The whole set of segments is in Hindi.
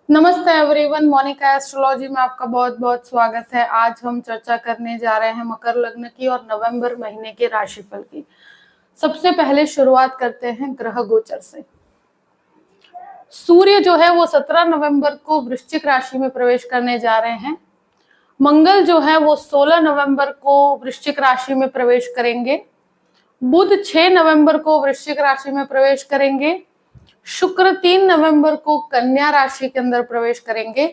नमस्ते एवरीवन, मोनिका एस्ट्रोलॉजी में आपका बहुत बहुत स्वागत है। आज हम चर्चा करने जा रहे हैं मकर लग्न की और नवंबर महीने के राशिफल की। सबसे पहले शुरुआत करते हैं ग्रह गोचर से। सूर्य जो है वो 17 नवंबर को वृश्चिक राशि में प्रवेश करने जा रहे हैं। मंगल जो है वो 16 नवंबर को वृश्चिक राशि में प्रवेश करेंगे। बुध 6 नवंबर को वृश्चिक राशि में प्रवेश करेंगे। शुक्र 3 नवंबर को कन्या राशि के अंदर प्रवेश करेंगे।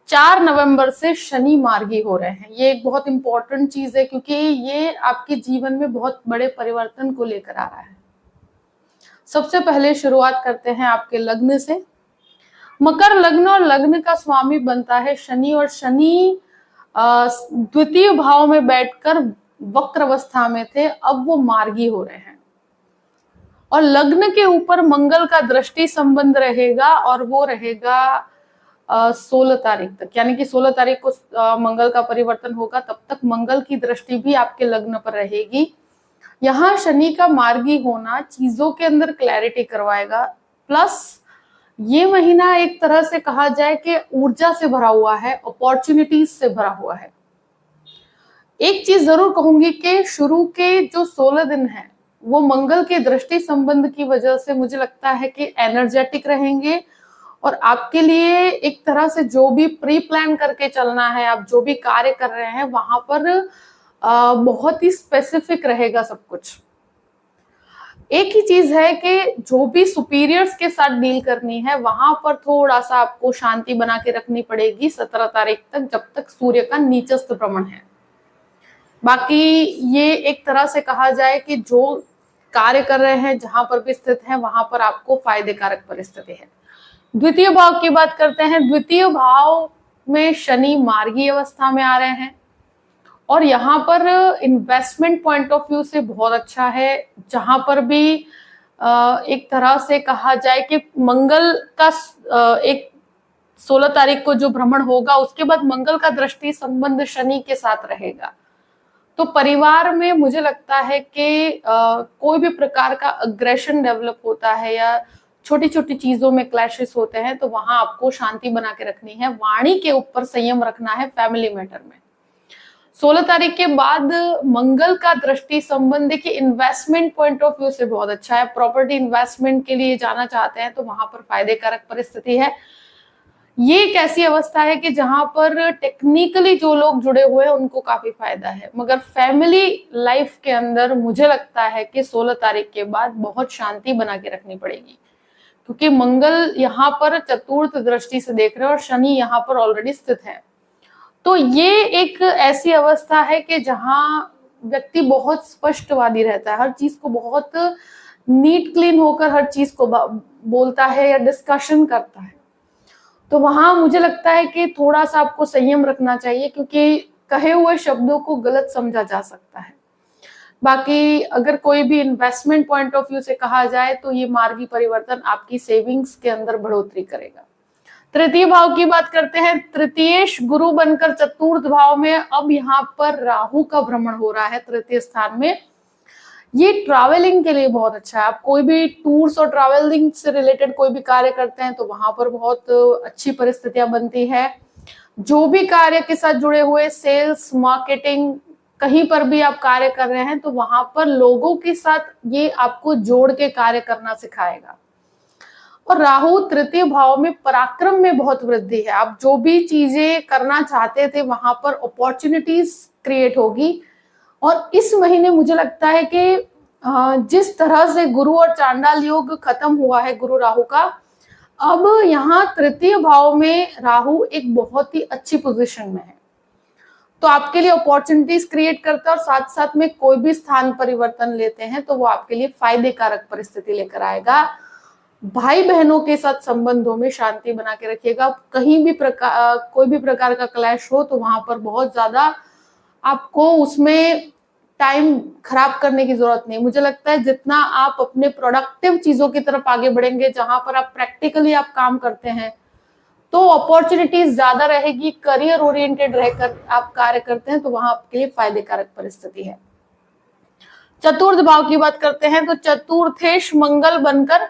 4 नवंबर से शनि मार्गी हो रहे हैं। ये एक बहुत इंपॉर्टेंट चीज है क्योंकि ये आपके जीवन में बहुत बड़े परिवर्तन को लेकर आ रहा है। सबसे पहले शुरुआत करते हैं आपके लग्न से। मकर लग्न और लग्न का स्वामी बनता है शनि, और शनि द्वितीय भाव में बैठकर वक्र अवस्था में थे, अब वो मार्गी हो रहे हैं और लग्न के ऊपर मंगल का दृष्टि संबंध रहेगा और वो रहेगा 16 तारीख तक, यानी कि 16 तारीख को मंगल का परिवर्तन होगा। तब तक मंगल की दृष्टि भी आपके लग्न पर रहेगी। यहाँ शनि का मार्गी होना चीजों के अंदर क्लैरिटी करवाएगा, प्लस ये महीना एक तरह से कहा जाए कि ऊर्जा से भरा हुआ है, अपॉर्चुनिटीज से भरा हुआ है। एक चीज जरूर कहूंगी कि शुरू के जो 16 दिन है वो मंगल के दृष्टि संबंध की वजह से मुझे लगता है कि एनर्जेटिक रहेंगे और आपके लिए एक तरह से जो भी प्री प्लान करके चलना है, आप जो भी कार्य कर रहे हैं वहां पर बहुत ही स्पेसिफिक रहेगा सब कुछ। एक ही चीज है कि जो भी सुपीरियर्स के साथ डील करनी है वहां पर थोड़ा सा आपको शांति बना के रखनी पड़ेगी 17 तारीख तक, जब तक सूर्य का नीचस्थ भ्रमण है। बाकी ये एक तरह से कहा जाए कि जो कार्य कर रहे हैं जहां पर भी स्थित है वहां पर आपको फायदेकारक परिस्थिति है। द्वितीय भाव की बात करते हैं। द्वितीय भाव में शनि मार्गी अवस्था में आ रहे हैं और यहाँ पर इन्वेस्टमेंट पॉइंट ऑफ व्यू से बहुत अच्छा है। जहां पर भी एक तरह से कहा जाए कि मंगल का एक 16 तारीख को जो भ्रमण होगा उसके बाद मंगल का दृष्टि संबंध शनि के साथ रहेगा, तो परिवार में मुझे लगता है कि कोई भी प्रकार का अग्रेशन डेवलप होता है या छोटी छोटी चीजों में क्लैशेस होते हैं, तो वहां आपको शांति बना के रखनी है। वाणी के ऊपर संयम रखना है फैमिली मैटर में। 16 तारीख के बाद मंगल का दृष्टि संबंध की इन्वेस्टमेंट पॉइंट ऑफ व्यू से बहुत अच्छा है। प्रॉपर्टी इन्वेस्टमेंट के लिए जाना चाहते हैं तो वहां पर फायदेकारक परिस्थिति है। ये एक ऐसी अवस्था है कि जहां पर टेक्निकली जो लोग जुड़े हुए हैं उनको काफी फायदा है, मगर फैमिली लाइफ के अंदर मुझे लगता है कि 16 तारीख के बाद बहुत शांति बना के रखनी पड़ेगी, क्योंकि मंगल यहाँ पर चतुर्थ दृष्टि से देख रहे हैं और शनि यहाँ पर ऑलरेडी स्थित है। तो ये एक ऐसी अवस्था है कि जहां व्यक्ति बहुत स्पष्टवादी रहता है, हर चीज को बहुत नीट क्लीन होकर हर चीज को बोलता है या डिस्कशन करता है। तो वहां मुझे लगता है कि थोड़ा सा आपको संयम रखना चाहिए, क्योंकि कहे हुए शब्दों को गलत समझा जा सकता है। बाकी अगर कोई भी इन्वेस्टमेंट पॉइंट ऑफ व्यू से कहा जाए तो ये मार्गी परिवर्तन आपकी सेविंग्स के अंदर बढ़ोतरी करेगा। तृतीय भाव की बात करते हैं। तृतीयेश गुरु बनकर चतुर्थ भाव में अब यहाँ पर राहु का भ्रमण हो रहा है तृतीय स्थान में। ये ट्रैवलिंग के लिए बहुत अच्छा है। आप कोई भी टूर्स और ट्रैवलिंग से रिलेटेड कोई भी कार्य करते हैं तो वहां पर बहुत अच्छी परिस्थितियां बनती है। जो भी कार्य के साथ जुड़े हुए सेल्स, मार्केटिंग, कहीं पर भी आप कार्य कर रहे हैं तो वहां पर लोगों के साथ ये आपको जोड़ के कार्य करना सिखाएगा। और राहु तृतीय भाव में पराक्रम में बहुत वृद्धि है। आप जो भी चीजें करना चाहते थे वहां पर अपॉर्चुनिटीज क्रिएट होगी। और इस महीने मुझे लगता है कि जिस तरह से गुरु और चांडाल योग खत्म हुआ है गुरु राहु का, अब यहाँ तृतीय भाव में राहु एक बहुत ही अच्छी पोजीशन में है, तो आपके लिए अपॉर्चुनिटीज क्रिएट करता है। और साथ साथ में कोई भी स्थान परिवर्तन लेते हैं तो वो आपके लिए फायदेकारक परिस्थिति लेकर आएगा। भाई बहनों के साथ संबंधों में शांति बना के रखिएगा। कहीं भी कोई भी प्रकार का क्लैश हो तो वहां पर बहुत ज्यादा आपको उसमें टाइम खराब करने की जरूरत नहीं। मुझे लगता है जितना आप अपने प्रोडक्टिव चीजों की तरफ आगे बढ़ेंगे, जहां पर आप प्रैक्टिकली आप काम करते हैं, तो अपॉर्चुनिटीज ज्यादा रहेगी। करियर ओरिएंटेड रहकर आप कार्य करते हैं तो वहां आपके लिए फायदेकारक परिस्थिति है। चतुर्थ भाव की बात करते हैं तो चतुर्थेश मंगल बनकर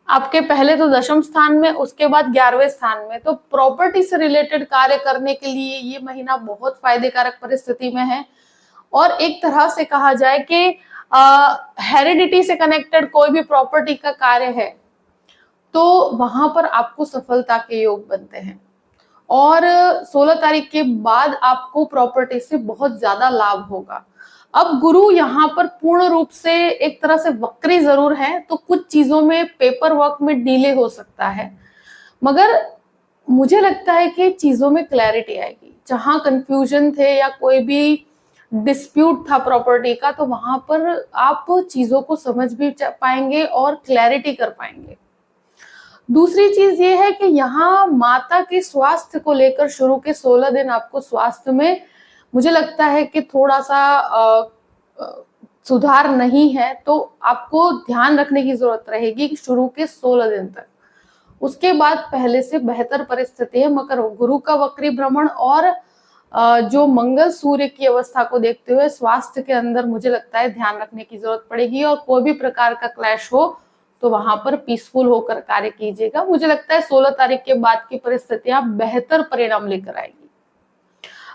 आपके पहले तो दशम स्थान में, उसके बाद 11वें स्थान में। तो प्रॉपर्टी से रिलेटेड कार्य करने के लिए ये महीना बहुत फायदेकारक परिस्थिति में है। और एक तरह से कहा जाए कि हेरिडिटी से कनेक्टेड कोई भी प्रॉपर्टी का कार्य है तो वहां पर आपको सफलता के योग बनते हैं। और 16 तारीख के बाद आपको प्रॉपर्टी से बहुत ज्यादा लाभ होगा। अब गुरु यहाँ पर पूर्ण रूप से एक तरह से वक्री जरूर है, तो कुछ चीजों में पेपर वर्क में डिले हो सकता है, मगर मुझे लगता है कि चीजों में क्लैरिटी आएगी। जहां कंफ्यूजन थे या कोई भी डिस्प्यूट था प्रॉपर्टी का, तो वहां पर आप चीजों को समझ भी पाएंगे और क्लैरिटी कर पाएंगे। दूसरी चीज ये है कि यहाँ माता के स्वास्थ्य को लेकर शुरू के 16 दिन आपको स्वास्थ्य में मुझे लगता है कि थोड़ा सा सुधार नहीं है, तो आपको ध्यान रखने की जरूरत रहेगी कि शुरू के 16 दिन तक। उसके बाद पहले से बेहतर परिस्थिति है, मगर गुरु का वक्री भ्रमण और जो मंगल सूर्य की अवस्था को देखते हुए स्वास्थ्य के अंदर मुझे लगता है ध्यान रखने की जरूरत पड़ेगी। और कोई भी प्रकार का क्लैश हो तो वहां पर पीसफुल होकर कार्य कीजिएगा। मुझे लगता है 16 तारीख के बाद की परिस्थितियां बेहतर परिणाम लेकर आएगी।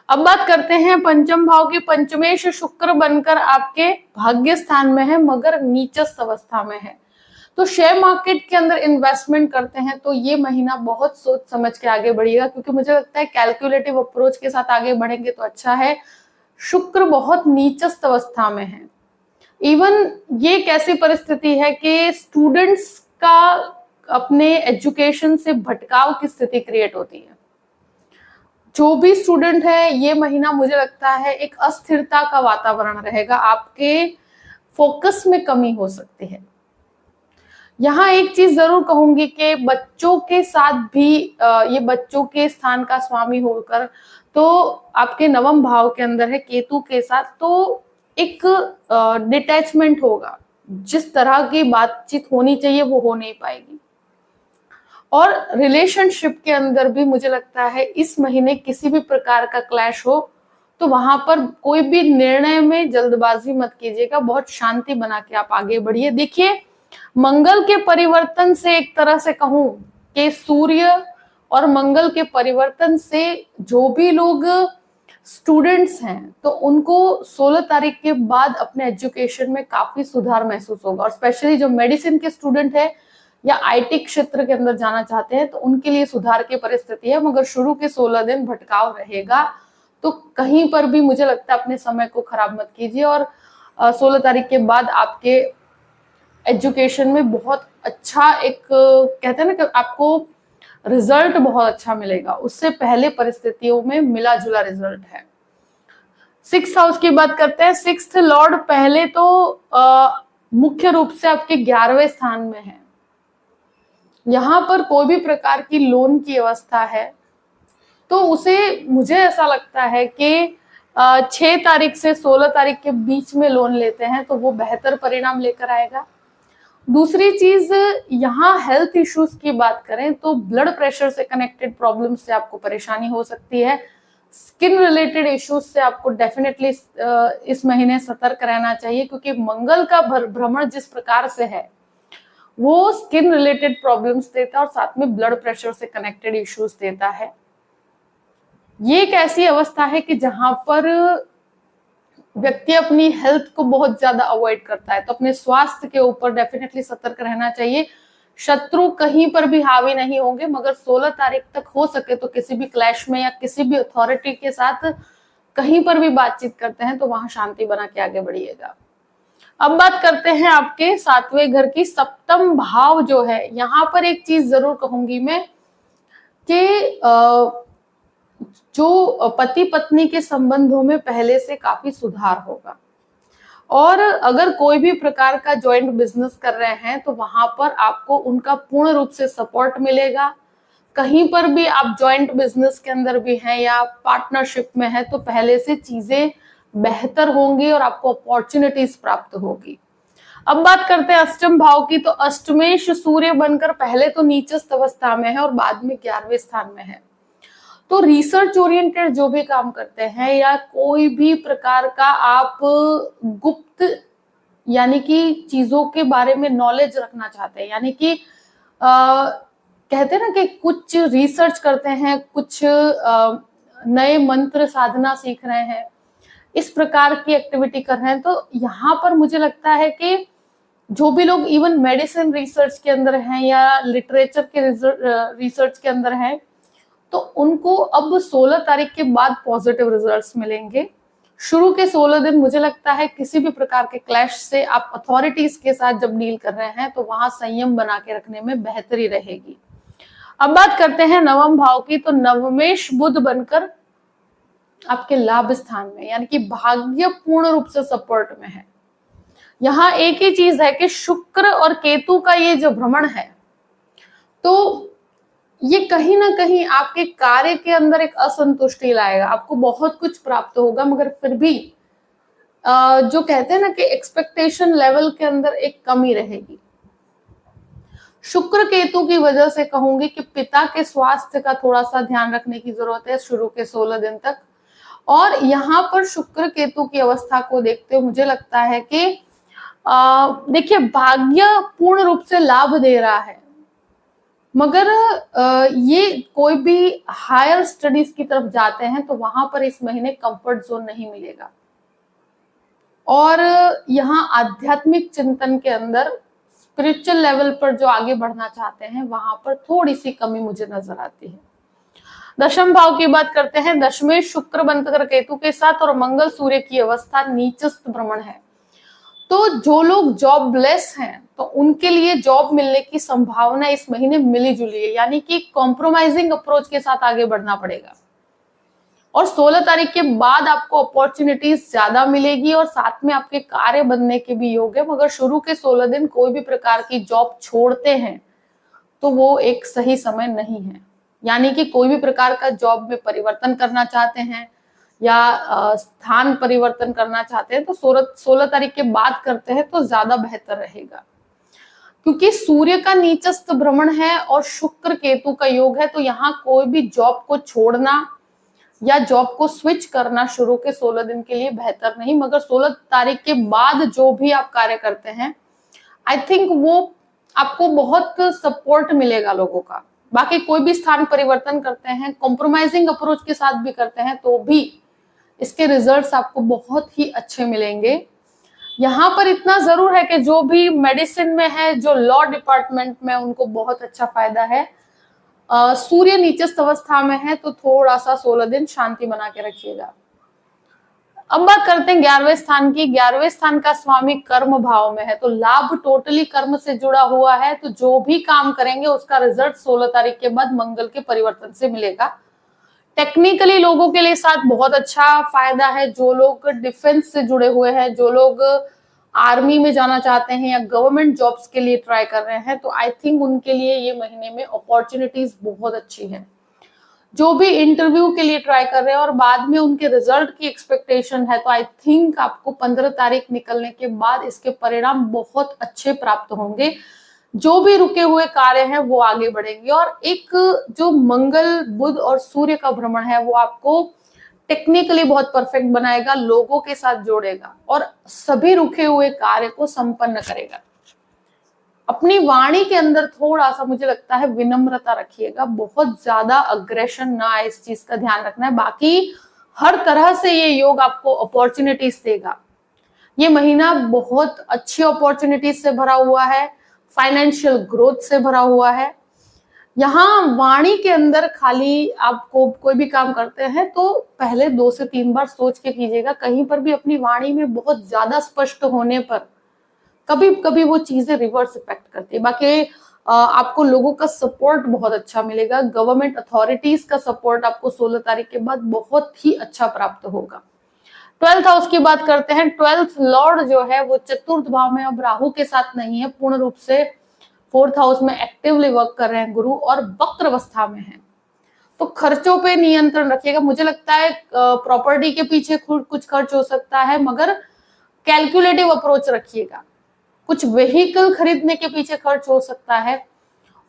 अब बात करते हैं पंचम भाव की। पंचमेश शुक्र बनकर आपके भाग्य स्थान में है, मगर नीचस्थ अवस्था में है। तो शेयर मार्केट के अंदर इन्वेस्टमेंट करते हैं तो ये महीना बहुत सोच समझ के आगे बढ़िएगा, क्योंकि मुझे लगता है कैलकुलेटिव अप्रोच के साथ आगे बढ़ेंगे तो अच्छा है। शुक्र बहुत नीचस्थ अवस्था में है। इवन ये एक ऐसी परिस्थिति है कि स्टूडेंट्स का अपने एजुकेशन से भटकाव की स्थिति क्रिएट होती है। जो भी स्टूडेंट है, ये महीना मुझे लगता है एक अस्थिरता का वातावरण रहेगा, आपके फोकस में कमी हो सकती है। यहाँ एक चीज जरूर कहूंगी कि बच्चों के साथ भी ये बच्चों के स्थान का स्वामी होकर तो आपके नवम भाव के अंदर है केतु के साथ, तो एक डिटैचमेंट होगा। जिस तरह की बातचीत होनी चाहिए वो हो नहीं पाएगी। और रिलेशनशिप के अंदर भी मुझे लगता है इस महीने किसी भी प्रकार का क्लैश हो तो वहां पर कोई भी निर्णय में जल्दबाजी मत कीजिएगा, बहुत शांति बना के आप आगे बढ़िए। देखिए, मंगल के परिवर्तन से एक तरह से कहूं कि सूर्य और मंगल के परिवर्तन से जो भी लोग स्टूडेंट्स हैं तो उनको 16 तारीख के बाद अपने एजुकेशन में काफी सुधार महसूस होगा। और स्पेशली जो मेडिसिन के स्टूडेंट है या आईटी क्षेत्र के अंदर जाना चाहते हैं तो उनके लिए सुधार की परिस्थिति है, मगर शुरू के 16 दिन भटकाव रहेगा। तो कहीं पर भी मुझे लगता है अपने समय को खराब मत कीजिए। और 16 तारीख के बाद आपके एजुकेशन में बहुत अच्छा एक कहते हैं ना कि आपको रिजल्ट बहुत अच्छा मिलेगा, उससे पहले परिस्थितियों में मिला जुला रिजल्ट है। 6th हाउस की बात करते हैं। 6th लॉर्ड पहले तो मुख्य रूप से आपके 11वें स्थान में है। यहां पर कोई भी प्रकार की लोन की अवस्था है तो उसे मुझे ऐसा लगता है कि 6 तारीख से 16 तारीख के बीच में लोन लेते हैं तो वो बेहतर परिणाम लेकर आएगा। दूसरी चीज, यहाँ हेल्थ इश्यूज की बात करें तो ब्लड प्रेशर से कनेक्टेड प्रॉब्लम से आपको परेशानी हो सकती है। स्किन रिलेटेड इश्यूज से आपको डेफिनेटली इस महीने सतर्क रहना चाहिए, क्योंकि मंगल का भ्रमण जिस प्रकार से है वो स्किन रिलेटेड प्रॉब्लम्स देता है और साथ में ब्लड प्रेशर से कनेक्टेड इश्यूज देता है। ये एक ऐसी अवस्था है कि जहां पर व्यक्ति अपनी हेल्थ को बहुत ज्यादा अवॉइड करता है, तो अपने स्वास्थ्य के ऊपर डेफिनेटली सतर्क रहना चाहिए। शत्रु कहीं पर भी हावी नहीं होंगे, मगर 16 तारीख तक हो सके तो किसी भी क्लैश में या किसी भी अथॉरिटी के साथ कहीं पर भी बातचीत करते हैं तो वहां शांति बना के आगे बढ़िएगा। अब बात करते हैं आपके 7वें घर की। सप्तम भाव जो है, यहाँ पर एक चीज जरूर कहूंगी मैं कि जो पति पत्नी के संबंधों में पहले से काफी सुधार होगा। और अगर कोई भी प्रकार का जॉइंट बिजनेस कर रहे हैं तो वहां पर आपको उनका पूर्ण रूप से सपोर्ट मिलेगा। कहीं पर भी आप जॉइंट बिजनेस के अंदर भी हैं या पार्टनरशिप में है तो पहले से चीजें बेहतर होंगी और आपको अपॉर्चुनिटीज प्राप्त होगी। अब बात करते हैं अष्टम भाव की। तो अष्टमेश सूर्य बनकर पहले तो नीचस्थ अवस्था में है और बाद में 11वें स्थान में है। तो रिसर्च ओरिएंटेड जो भी काम करते हैं या कोई भी प्रकार का आप गुप्त यानी कि चीजों के बारे में नॉलेज रखना चाहते हैं, यानी कि कहते हैं ना कि कुछ रिसर्च करते हैं, कुछ नए मंत्र साधना सीख रहे हैं, इस प्रकार की एक्टिविटी कर रहे हैं। तो यहाँ पर मुझे लगता है कि जो भी लोग इवन मेडिसिन रिसर्च के अंदर हैं या लिटरेचर के रिसर्च के अंदर हैं, तो उनको अब 16 तारीख के बाद पॉजिटिव रिजल्ट्स मिलेंगे। शुरू के 16 दिन मुझे लगता है किसी भी प्रकार के क्लैश से आप अथॉरिटीज के साथ जब डील कर रहे हैं तो वहां संयम बना के रखने में बेहतरी रहेगी। अब बात करते हैं नवम भाव की। तो नवमेश बुध बनकर आपके लाभ स्थान में, यानी कि भाग्य पूर्ण रूप से सपोर्ट में है। यहाँ एक ही चीज है कि शुक्र और केतु का ये जो भ्रमण है, तो ये कहीं ना कहीं आपके कार्य के अंदर एक असंतुष्टि लाएगा। आपको बहुत कुछ प्राप्त होगा, मगर फिर भी जो कहते हैं ना कि एक्सपेक्टेशन लेवल के अंदर एक कमी रहेगी। शुक्र केतु की वजह से कहूंगी कि पिता के स्वास्थ्य का थोड़ा सा ध्यान रखने की जरूरत है शुरू के 16 दिन तक। और यहाँ पर शुक्र केतु की अवस्था को देखते हुए मुझे लगता है कि देखिए, भाग्य पूर्ण रूप से लाभ दे रहा है, मगर ये कोई भी हायर स्टडीज की तरफ जाते हैं तो वहां पर इस महीने कंफर्ट जोन नहीं मिलेगा। और यहाँ आध्यात्मिक चिंतन के अंदर स्पिरिचुअल लेवल पर जो आगे बढ़ना चाहते हैं वहां पर थोड़ी सी कमी मुझे नजर आती है। दशम भाव की बात करते हैं। दशमें शुक्र बनकर केतु के साथ और मंगल सूर्य की अवस्था नीचस्थ भ्रमण है। तो जो लोग जॉबलेस हैं तो उनके लिए जॉब मिलने की संभावना इस महीने मिली जुली है, यानी कि कॉम्प्रोमाइजिंग अप्रोच के साथ आगे बढ़ना पड़ेगा। और 16 तारीख के बाद आपको अपॉर्चुनिटीज ज्यादा मिलेगी और साथ में आपके कार्य बनने के भी योग है। मगर शुरू के 16 दिन कोई भी प्रकार की जॉब छोड़ते हैं तो वो एक सही समय नहीं है। यानी कि कोई भी प्रकार का जॉब में परिवर्तन करना चाहते हैं या स्थान परिवर्तन करना चाहते हैं तो 16 तारीख के बाद करते हैं तो ज्यादा बेहतर रहेगा। क्योंकि सूर्य का नीचस्थ भ्रमण है और शुक्र केतु का योग है, तो यहाँ कोई भी जॉब को छोड़ना या जॉब को स्विच करना शुरू के 16 दिन के लिए बेहतर नहीं। मगर 16 तारीख के बाद जो भी आप कार्य करते हैं, आई थिंक वो आपको बहुत सपोर्ट मिलेगा लोगों का। बाकी कोई भी स्थान परिवर्तन करते हैं, कॉम्प्रोमाइजिंग अप्रोच के साथ भी करते हैं, तो भी इसके रिजल्ट्स आपको बहुत ही अच्छे मिलेंगे। यहाँ पर इतना जरूर है कि जो भी मेडिसिन में है, जो लॉ डिपार्टमेंट में, उनको बहुत अच्छा फायदा है। सूर्य नीचस्थ अवस्था में है तो थोड़ा सा 16 दिन शांति बना के रखिएगा। अब बात करते हैं 11वें स्थान की। 11वें स्थान का स्वामी कर्म भाव में है, तो लाभ टोटली कर्म से जुड़ा हुआ है। तो जो भी काम करेंगे उसका रिजल्ट 16 तारीख के बाद मंगल के परिवर्तन से मिलेगा। टेक्निकली लोगों के लिए साथ बहुत अच्छा फायदा है। जो लोग डिफेंस से जुड़े हुए हैं, जो लोग आर्मी में जाना चाहते हैं या गवर्नमेंट जॉब्स के लिए ट्राई कर रहे हैं, तो आई थिंक उनके लिए ये महीने में अपॉर्चुनिटीज बहुत अच्छी है। जो भी इंटरव्यू के लिए ट्राई कर रहे हैं और बाद में उनके रिजल्ट की एक्सपेक्टेशन है, तो आई थिंक आपको 15 तारीख निकलने के बाद इसके परिणाम बहुत अच्छे प्राप्त होंगे। जो भी रुके हुए कार्य हैं वो आगे बढ़ेंगे। और एक जो मंगल बुध और सूर्य का भ्रमण है वो आपको टेक्निकली बहुत परफेक्ट बनाएगा, लोगों के साथ जोड़ेगा और सभी रुके हुए कार्य को संपन्न करेगा। अपनी वाणी के अंदर थोड़ा सा मुझे लगता है विनम्रता रखिएगा, बहुत ज्यादा अग्रेशन ना आए, इस चीज का ध्यान रखना है। बाकी हर तरह से ये योग आपको अपॉर्चुनिटीज देगा। ये महीना बहुत अच्छी अपॉर्चुनिटीज से भरा हुआ है, फाइनेंशियल ग्रोथ से भरा हुआ है। यहाँ वाणी के अंदर खाली आपको कोई भी काम करते हैं तो पहले 2 से 3 बार सोच के कीजिएगा। कहीं पर भी अपनी वाणी में बहुत ज्यादा स्पष्ट होने पर कभी कभी वो चीजें रिवर्स इफेक्ट करती है। बाकी आपको लोगों का सपोर्ट बहुत अच्छा मिलेगा। गवर्नमेंट अथॉरिटीज का सपोर्ट आपको 16 तारीख के बाद बहुत ही अच्छा प्राप्त होगा। 12th हाउस की बात करते हैं। 12th लॉर्ड जो है वो चतुर्थ भाव में, अब राहु के साथ नहीं है, पूर्ण रूप से 4th हाउस में एक्टिवली वर्क कर रहे हैं गुरु और वक्र अवस्था में है। तो खर्चों पे नियंत्रण रखिएगा। मुझे लगता है प्रॉपर्टी के पीछे कुछ खर्च हो सकता है, मगर कैलकुलेटिव अप्रोच रखिएगा। कुछ व्हीकल खरीदने के पीछे खर्च हो सकता है।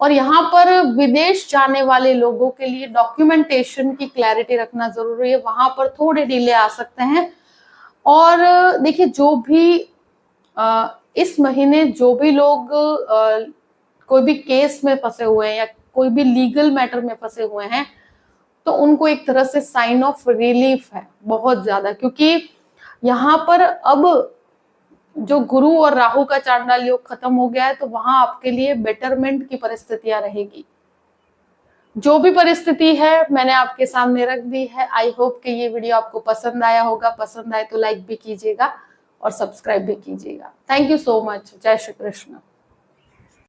और यहाँ पर विदेश जाने वाले लोगों के लिए डॉक्यूमेंटेशन की क्लैरिटी रखना जरूरी है, वहां पर थोड़े डिले आ सकते हैं। और देखिए, जो भी इस महीने जो भी लोग कोई भी केस में फंसे हुए हैं या कोई भी लीगल मैटर में फंसे हुए हैं, तो उनको एक तरह से साइन ऑफ रिलीफ है बहुत ज्यादा, क्योंकि यहाँ पर अब जो गुरु और राहु का चांडाल योग खत्म हो गया है, तो वहां आपके लिए बेटरमेंट की परिस्थितियां रहेगी। जो भी परिस्थिति है मैंने आपके सामने रख दी है। आई होप कि ये वीडियो आपको पसंद आया होगा। पसंद आए तो लाइक भी कीजिएगा और सब्सक्राइब भी कीजिएगा। Thank you so much. जय श्री कृष्ण।